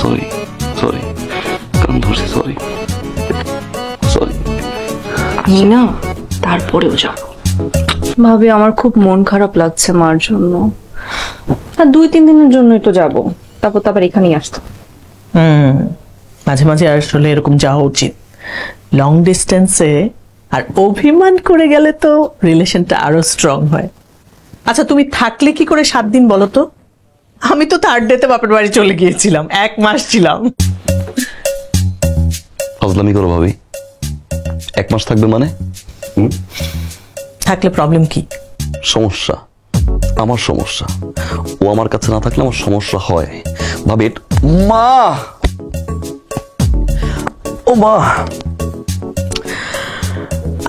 Sorry sorry, কান ধরছি, sorry sorry. আমি না তারপরেও যাব। ভাবি আমার খুব মন খারাপ লাগছে মার জন্য। 2-3 দিনের জন্যই তো যাব, তারপর তো আবার এখানেই আসতো। মাঝে মাঝে আসলে এরকম যাওয়া উচিত। লং ডিস্টেন্সে আর অভিমান করে গেলে তো রিলেশনটা আরো স্ট্রং হয়। আচ্ছা তুমি থাকলে কি করে 7 দিন বলো তো? আমি তো 3rd ডেতে বাপের বাড়ি চলে গিয়েছিলাম, 1 মাস ছিলাম। ফাজলামি করো ভাবি, 1 মাস থাকবে মানে? থাকলে প্রবলেম কি? সমস্যা, আমার সমস্যা। ও আমার কাছে না থাকলে আমার সমস্যা হয় ভাবি। মা, ও মা।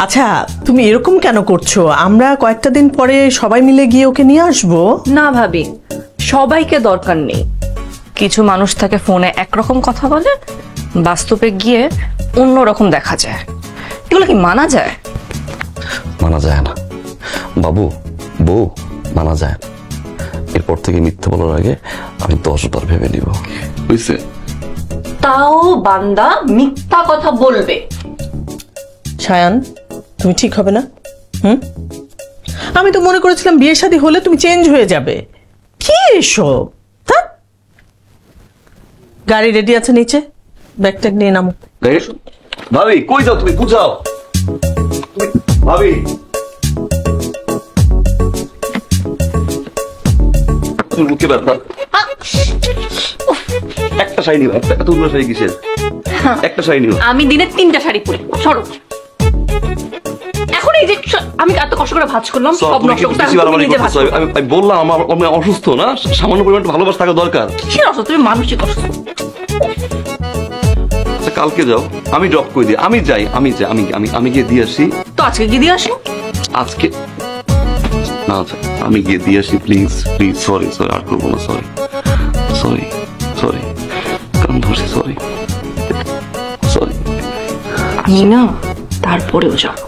আচ্ছা তুমি এরকম কেন করছো? আমরা কয়েকটা দিন পরে সবাই মিলে গিয়ে ওকে নিয়ে আসবো। না ভাবি, সবাইকে দরকার নেই। কিছু মানুষ থাকে ফোনে একরকম কথা বলে, বাস্তবে গিয়ে অন্যরকম দেখা যায়। এগুলো কি মানা যায়? মানা যায় না বাবু, বউ মানা যায় না। এরপর থেকে মিথ্যে বলার আগে আমি 10 বার ভেবে নিব, বুঝছে? তাও বান্দা মিথ্যা কথা বলবে। সায়ান তুমি ঠিক হবে না? আমি তো মনে করেছিলাম বিয়ে শাদী হলে তুমি চেঞ্জ হয়ে যাবে। কি এসব? গাড়ি রেডি আছে নিচে, ব্যাগ ট্যাগ নিয়ে নামো। ভাবি কই যাও তুমি? বুঝাও ভাবি। বুকে ব্যথা। একটা শাড়ি নিও, এতগুলো শাড়ি কিসের? একটা শাড়ি নিও। আমি দিনে 3টা শাড়ি পরি। সরো। এখন এই যে আমি এত কষ্ট করে ভাঁজ করলাম, সব নষ্ট করতে আমি বললাম আমি অসুস্থ না, সামান্য পরিমাণ ভালোবাসা থাকা দরকার। কি অসুস্থ? তুমি মানসিক অসুস্থ। কালকে যাও, আমি ড্রপ করে দিই। আমি যাই, আমি গিয়ে দিয়ে আসি। তো আজকে গিয়ে দিয়ে আসো। আজকে না, আমি গিয়ে দিয়ে আসি। প্লিজ প্লিজ, সরি সরি, আর করবো না। সরি সরি সরি, কান ধরছি, সরি সরি। আমি না তারপরেও যাব।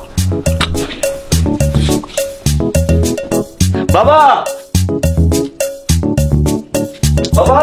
বাবা, বাবা।